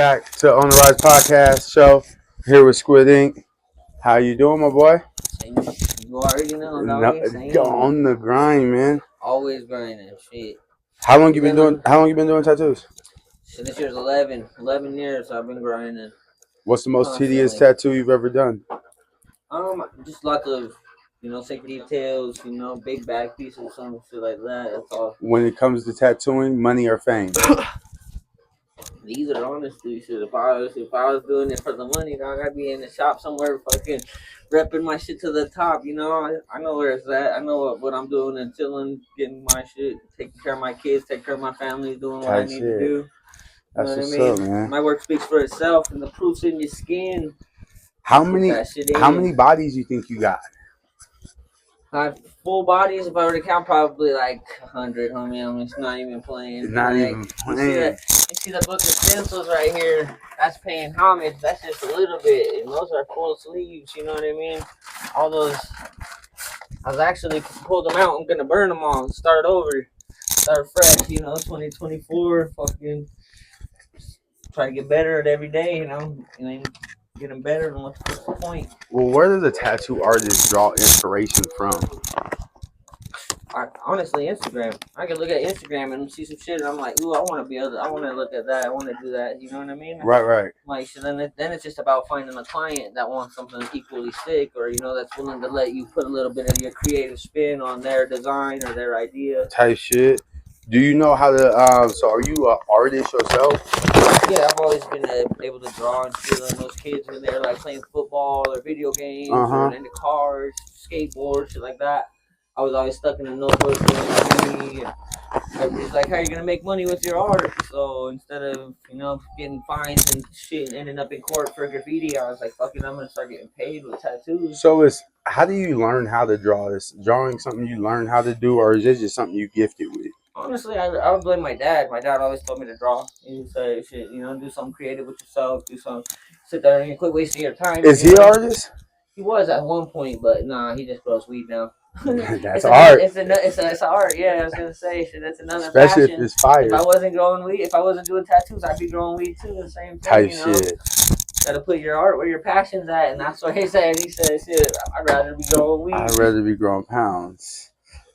back to On the Rise podcast show here with Squid Inc. How you doing, my boy? Same shit. You already know, doggy. Same. On the grind, man. Always grinding, shit. How long you been doing tattoos? So this year's 11 years I've been grinding. What's the most Constantly. tedious tattoo you've ever done? Just lots of, sacred details, big back pieces, some shit like that. That's all. When it comes to tattooing, money or fame? These are honestly shit. If I was doing it for the money, dog, I'd be in the shop somewhere fucking repping my shit to the top, I know where it's at. I know what I'm doing and chilling, getting my shit, taking care of my kids, taking care of my family, doing what I need to do. That's what's up, man. My work speaks for itself, and the proof's in your skin. How many bodies you think you got? Full bodies, if I were to count, probably like 100, homie. It's not even playing. Even playing. You see the book of stencils right here? That's paying homage. That's just a little bit. And those are full sleeves, you know what I mean? All those. I was actually pulled them out. I'm going to burn them all and start over. Start fresh, 2024. Fucking try to get better at every day, Getting better, and what's the point? Well, where does a tattoo artist draw inspiration from? Honestly, Instagram. I can look at Instagram and see some shit, and I'm like, ooh, I want to look at that. I want to do that. You know what I mean? Right. Like, so then it's just about finding a client that wants something equally sick, or that's willing to let you put a little bit of your creative spin on their design or their idea. Type shit. Do you know how to? So, are you an artist yourself? Yeah, I've always been able to draw and feel in those kids when they're like playing football or video games or in the cars, skateboards, shit like that. I was always stuck in a notebook doing and everybody's like, how are you gonna make money with your art? So instead of getting fines and shit and ending up in court for graffiti, I was like, fuck it, I'm gonna start getting paid with tattoos. So how do you learn how to draw? Is drawing something you learn how to do, or is it just something you gifted with? Honestly, I would blame my dad. My dad always told me to draw. He would say, shit, do something creative with yourself. Sit there and quit wasting your time. Is he an artist? He was at one point, but nah, he just grows weed now. That's art. It's art. Yeah, I was gonna say, shit, that's another Especially passion. If it's fire. If I wasn't growing weed, if I wasn't doing tattoos, I'd be growing weed too. The same thing. Type shit. Gotta put your art where your passion's at, and that's what he said. He said, shit, I'd rather be growing weed. I'd rather be growing pounds.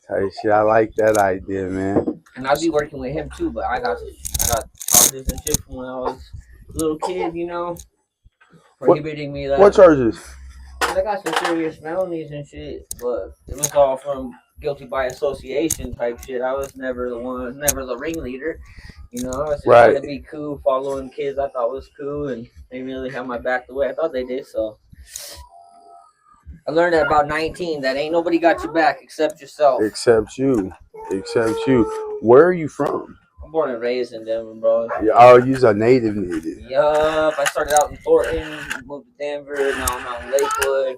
Type shit. I like that idea, man. And I'd be working with him too, but I got charges and shit from when I was a little kid, prohibiting me that. What charges? I got some serious felonies and shit, but it was all from guilty by association type shit. I was never the ringleader. I was just trying to be cool, following kids I thought was cool, and they really had my back the way I thought they did, so. I learned at about 19 that ain't nobody got your back except yourself. Except you. Where are you from? I'm born and raised in Denver, bro. Oh, you're a native. Yup. I started out in Thornton, moved to Denver, now I'm out in Lakewood.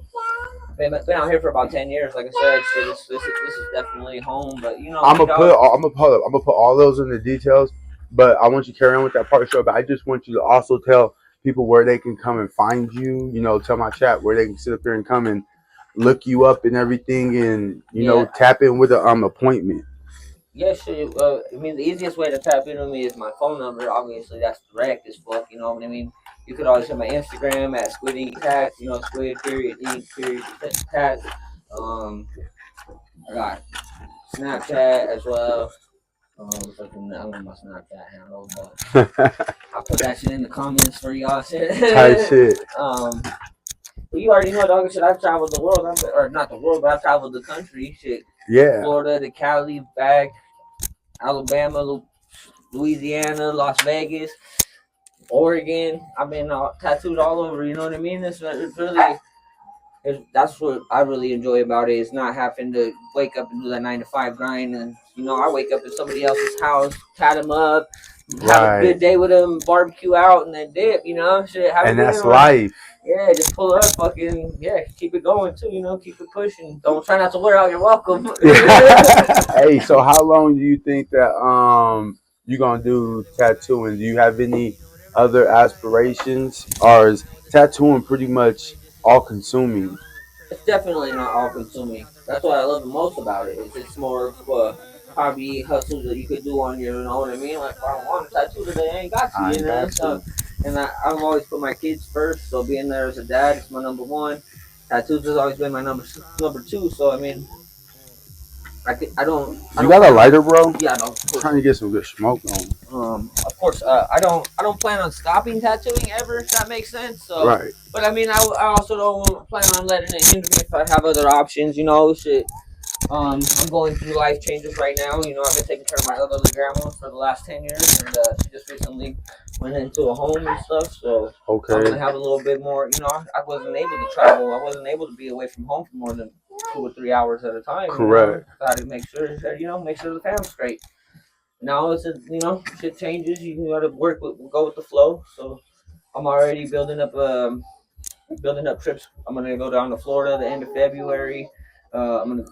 Been out here for about 10 years, like I said. So this is definitely home, but I'm gonna put all those in the details, but I want you to carry on with that part show. But I just want you to also tell people where they can come and find you. Tell my chat where they can sit up here and come and look you up and everything, and tap in with an appointment. Yeah, shit. The easiest way to tap in with me is my phone number. Obviously, that's direct as fuck. You know what I mean? You could always hit my Instagram at Squid Inc. TaT. Squid _Inc. TaT. I got Snapchat as well. I don't know my Snapchat handle, but I'll put that shit in the comments for y'all. Type shit. But you already know, dog. Shit, I've traveled the world, or not the world, but I've traveled the country. Shit. Yeah. Florida to Cali, back, Alabama, Louisiana, Las Vegas, Oregon. I've been tattooed all over. You know what I mean? It's really. That's what I really enjoy about it. Is not having to wake up and do that 9 to 5 grind, and I wake up in somebody else's house, tat them up, have a good day with them, barbecue out, and then dip. Shit. And that's life. Yeah, just pull up, keep it going too, keep it pushing. Don't try not to wear out your welcome. Hey, so how long do you think that you're gonna do tattooing? Do you have any other aspirations, or is tattooing pretty much all consuming? It's definitely not all consuming. That's what I love the most about it. It's more of a hobby hustle that you could do on your own. I mean, like, if I don't want a tattoo today, I ain't got to, So and I've always put my kids first. So being there as a dad is my number one. Tattoos has always been my number two. So I mean, I You don't got a plan on. lighter, bro? Yeah, no, of Trying to course. get some good smoke on. Of course, I don't plan on stopping tattooing ever. If that makes sense. So, Right. but I mean, I also don't plan on letting it hinder me if I have other options. You know, shit. I'm going through life changes right now. You know, I've been taking care of my elderly grandma for the last 10 years, and she just recently went into a home and stuff. So I'm Okay. gonna have a little bit more. You know, I wasn't able to travel. I wasn't able to be away from home for more than 2 or 3 hours at a time. You know, Correct. I had to make sure that make sure the family's straight. Now it's shit changes. You gotta go with the flow. So I'm already building up trips. I'm gonna go down to Florida the end of February. I'm gonna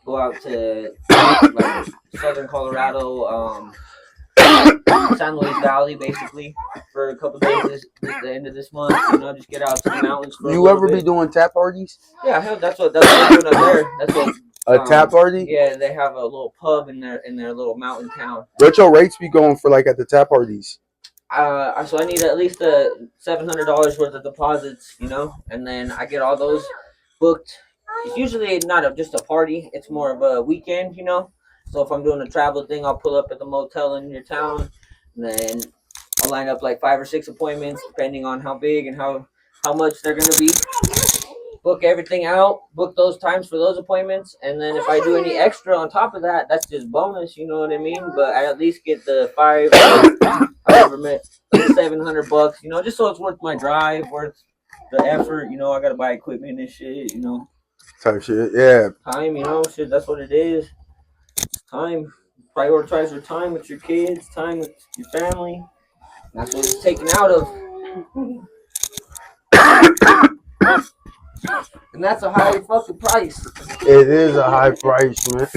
go out to like southern Colorado, San Luis Valley, basically for a couple days this the end of this month. You know, just get out to the mountains for a You little ever be bit. doing tap parties? Yeah, hell, that's what they're doing up there. That's what. A tap party? Yeah, they have a little pub in their little mountain town. What your rates be going for like at the tap parties? So I need at least $700 worth of deposits, you know, and then I get all those booked. It's usually not just a party; it's more of a weekend, you know. So if I'm doing a travel thing, I'll pull up at the motel in your town, and then I'll line up like 5 or 6 appointments, depending on how big and how much they're gonna be. Book everything out, book those times for those appointments, and then if I do any extra on top of that, that's just bonus. You know what I mean? But I at least get the five however much, $700, you know, just so it's worth my drive, worth the effort. You know, I gotta buy equipment and shit. You know, Type shit. Yeah. time. You know, shit. That's what it is. Time. Prioritize your time with your kids, time with your family. That's what it's taken out of, and that's a high fucking price. It is a high price, man.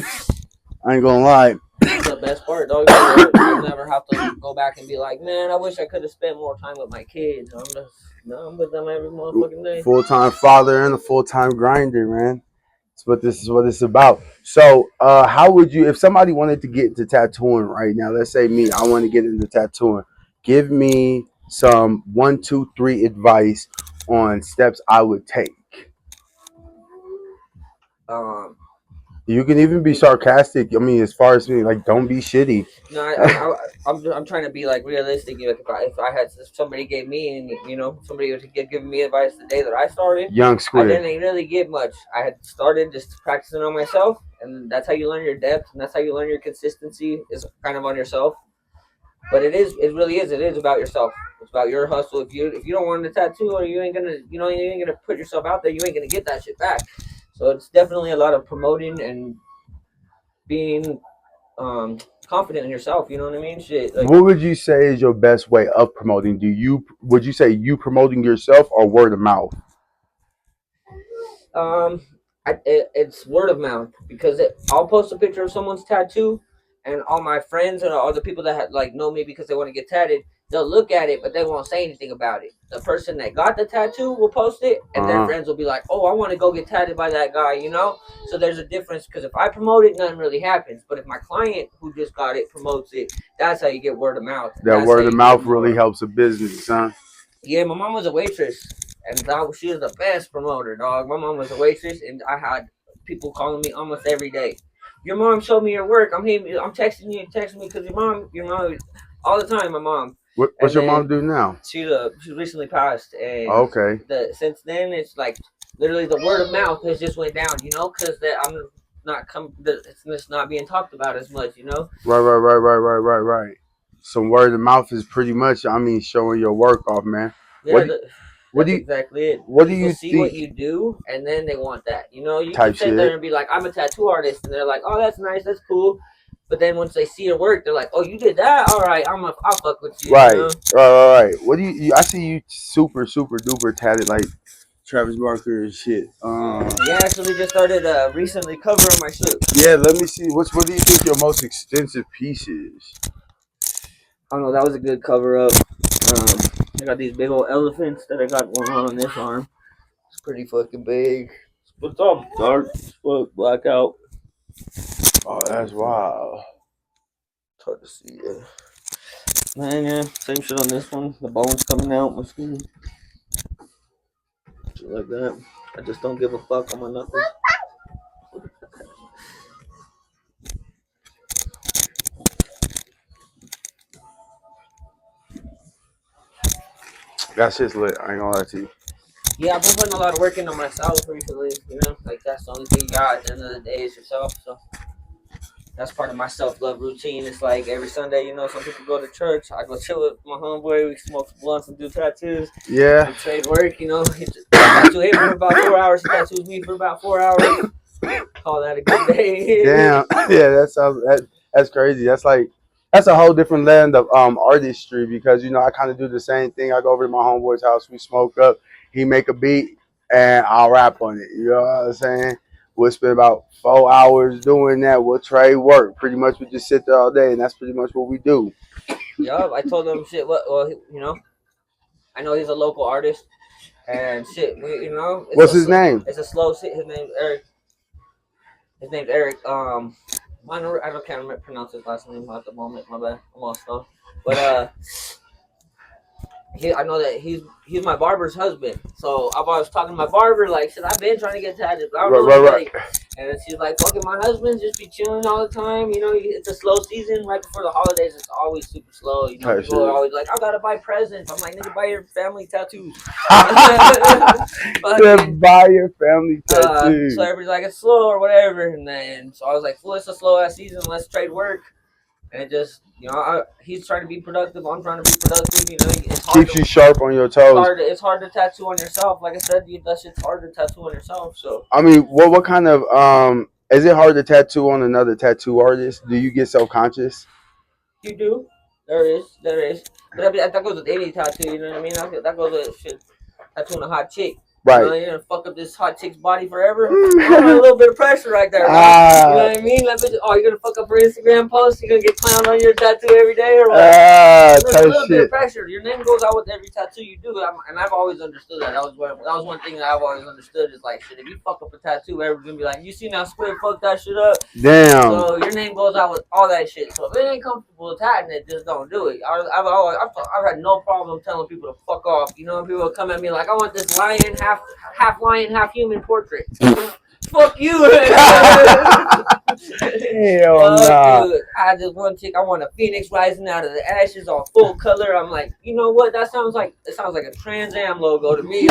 I ain't gonna lie. That's the best part, dog. I'll never have to go back and be like, man, I wish I could have spent more time with my kids. I'm with them every motherfucking day. Full time father and a full time grinder, man. That's what this is what it's about. So, how would you, if somebody wanted to get into tattooing right now? Let's say me, I want to get into tattooing. Give me some 1, 2, 3 advice on steps I would take. Um, You can even be sarcastic. I mean, as far as me, like, don't be shitty. No, I'm trying to be like realistic. Like if somebody gave me and somebody was giving me advice the day that I started, Young I Squid. didn't really get much. I had started just practicing on myself, and that's how you learn your depth, and that's how you learn your consistency is kind of on yourself. But it really is. It is about yourself. It's about your hustle. If you don't want a tattoo, or you ain't gonna put yourself out there, you ain't gonna get that shit back. So it's definitely a lot of promoting and being confident in yourself. You know what I mean? Shit, like What would you say is your best way of promoting? Would you say you promoting yourself or word of mouth? um, it's word of mouth because I'll post a picture of someone's tattoo, and all my friends and all the people that like know me because they want to get tatted, they'll look at it, but they won't say anything about it. The person that got the tattoo will post it, and their Uh-huh. friends will be like, "Oh, I want to go get tatted by that guy," you know. So there's a difference because if I promote it, nothing really happens. But if my client who just got it promotes it, that's how you get word of mouth. That That's how word of you get mouth really more. helps a business, huh? Yeah, my mom was a waitress, and she was the best promoter, dog. My mom was a waitress, and I had people calling me almost every day. Your mom showed me your work. I'm texting me because your mom, all the time. My mom, What's and your then mom do now? she recently passed, and Okay. since then it's like literally the word of mouth has just went down, you know, because I'm not it's just not being talked about as much, you know. Right. Some word of mouth is pretty much, I mean, showing your work off, man. Yeah, What do what that's do you exactly it. what do People you see what think you do, and then they want that. You know, you can type sit there shit? and be like, "I'm a tattoo artist," and they're like, "Oh, that's nice, that's cool." But then once they see your work, they're like, "Oh, you did that? All right, I'll fuck with you." You Right, know? right. What do I see you super duper tatted like Travis Barker and shit. Yeah, I actually just started recently covering my shit. Yeah, let me see. What do you think your most extensive piece is? I don't know. That was a good cover up. I got these big old elephants that I got going on this arm. It's pretty fucking big. But it's all dark as fuck, blackout. Oh, that's wild. It's hard to see. Yeah. Man, yeah, same shit on this one. The bone's coming out, my skin. Shit like that. I just don't give a fuck on my knuckles. That shit's lit. I ain't gonna lie to you. Yeah, I've been putting a lot of work into myself recently, you know? Like, that's the only thing you got at the end of the day is yourself, so. That's part of my self-love routine. It's like every Sunday, you know, some people go to church. I go chill with my homeboy. We smoke some blunts and do tattoos. Yeah. We trade work, you know. I tattoo him for about 4 hours. He tattoos me for about 4 hours. Call that a good day. Damn. Yeah, that's crazy. That's a whole different land of artistry because you know I kind of do the same thing. I go over to my homeboy's house, we smoke up, he make a beat, and I'll rap on it. You know what I'm saying? We'll spend about 4 hours doing that. We'll trade work. Pretty much we just sit there all day, and that's pretty much what we do. Yup, I told him shit. Well, you know, I know he's a local artist, and shit, you know, What's his name? it's a slow shit. His name's Eric. His name's Eric. I can't remember pronounce his last name at the moment. My bad. I'm all stuff. But I know that he's my barber's husband. So I was talking to my barber like, shit, I've been trying to get tatted, but I don't know anybody. And she's like, fucking my husband just be chilling all the time. You know, it's a slow season right before the holidays. It's always super slow. You know, people are always like, I gotta buy presents. I'm like, nigga, buy your family tattoos. Buy your family tattoos. So everybody's like, it's slow or whatever. And then so I was like, well, it's a slow ass season. Let's trade work. And it just, you know, he's trying to be productive. I'm trying to be productive. You know, it's hard. Keeps you sharp on your toes. It's hard to tattoo on yourself. Like I said, that shit's hard to tattoo on yourself. So I mean, what kind of is it hard to tattoo on another tattoo artist? Do you get self-conscious? You do. There is. But I mean, that goes with any tattoo. You know what I mean? That goes with shit. Tattooing a hot chick. Right. You know, you're gonna fuck up this hot chick's body forever. A little bit of pressure right there, right? You know what I mean? Like, you're gonna fuck up her Instagram post. You're gonna get clowned on your tattoo every day, or what? There's a little bit of pressure. Your name goes out with every tattoo you do, and I've always understood that. That was one thing that I've always understood is like, shit, if you fuck up a tattoo, everyone's gonna be like, you seen that Squid fuck that shit up? Damn. So your name goes out with all that shit. So if it ain't comfortable tatting it, just don't do it. I've had no problem telling people to fuck off. You know, people come at me like, I want this lion, half lion, half human portrait. Fuck you. Hell nah. Dude, I had this one chick. I want a phoenix rising out of the ashes, all full color. I'm like, you know what? It sounds like a Trans Am logo to me.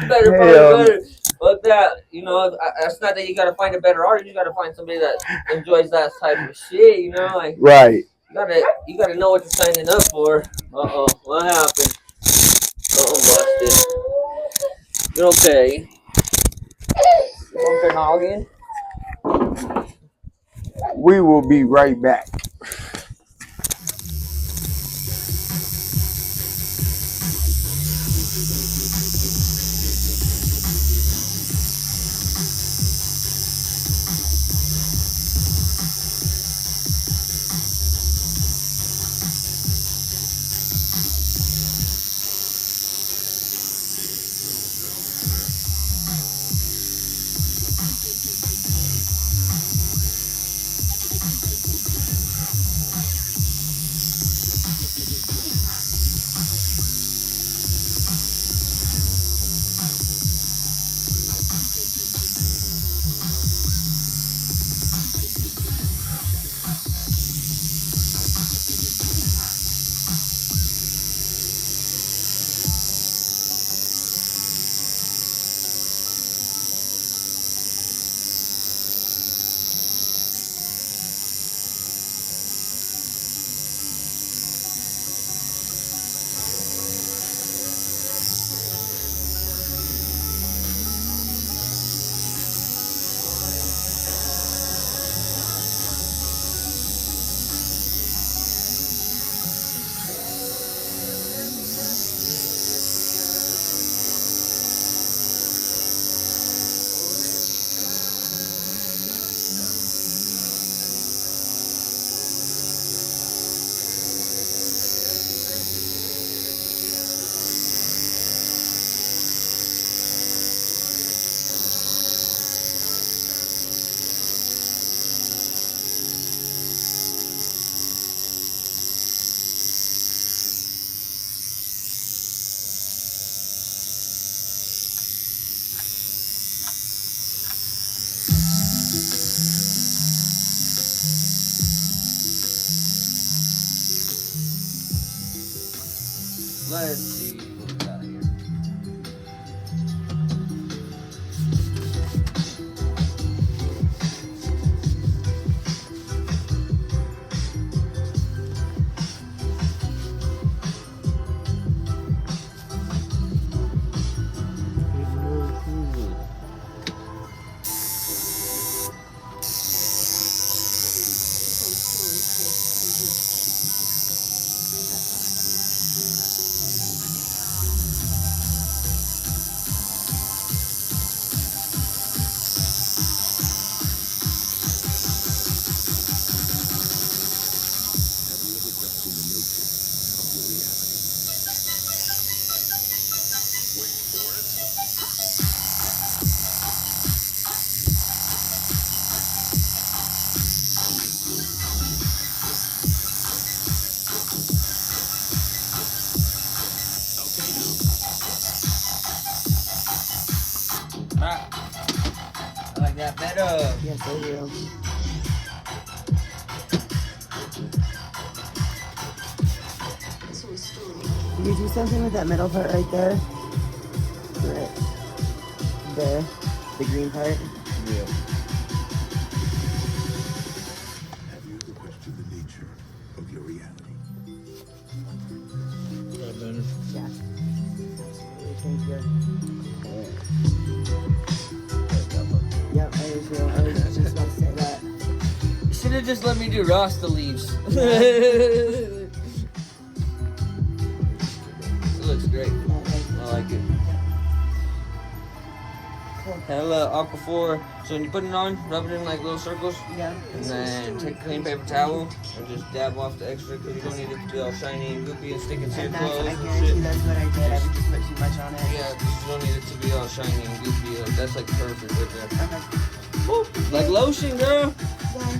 better. Fuck that. You know, it's not that you gotta find a better artist. You gotta find somebody that enjoys that type of shit. You know, like right. You gotta know what you're signing up for. What happened? Busted. You're okay. Noggin. We will be right back. Let's see what we got here. Alright. I like that better. Yes, I do. Can you do something with that middle part right there? Right there. The green part? Yeah. Have you ever questioned the nature of your reality? Yeah. Absolutely. Thank you. Yep, I do too. I was just about to say that. You should have just let me do Rasta leaves. It looks great. I like it. Cool. Hella aquaphor. So when you put it on, rub it in like little circles, Yeah. and then take a clean paper towel and just dab off the extra because you don't need it to be all shiny and goopy and sticking to your And that's, clothes I and guarantee shit. that's what I did. I would just put too much on it. Yeah, because you don't need it to be all shiny and goopy. Like, that's like perfect right there. Okay. Woo. Like lotion, girl. Yeah.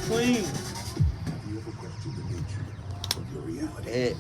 Clean. Have you ever questioned the nature of your reality? It.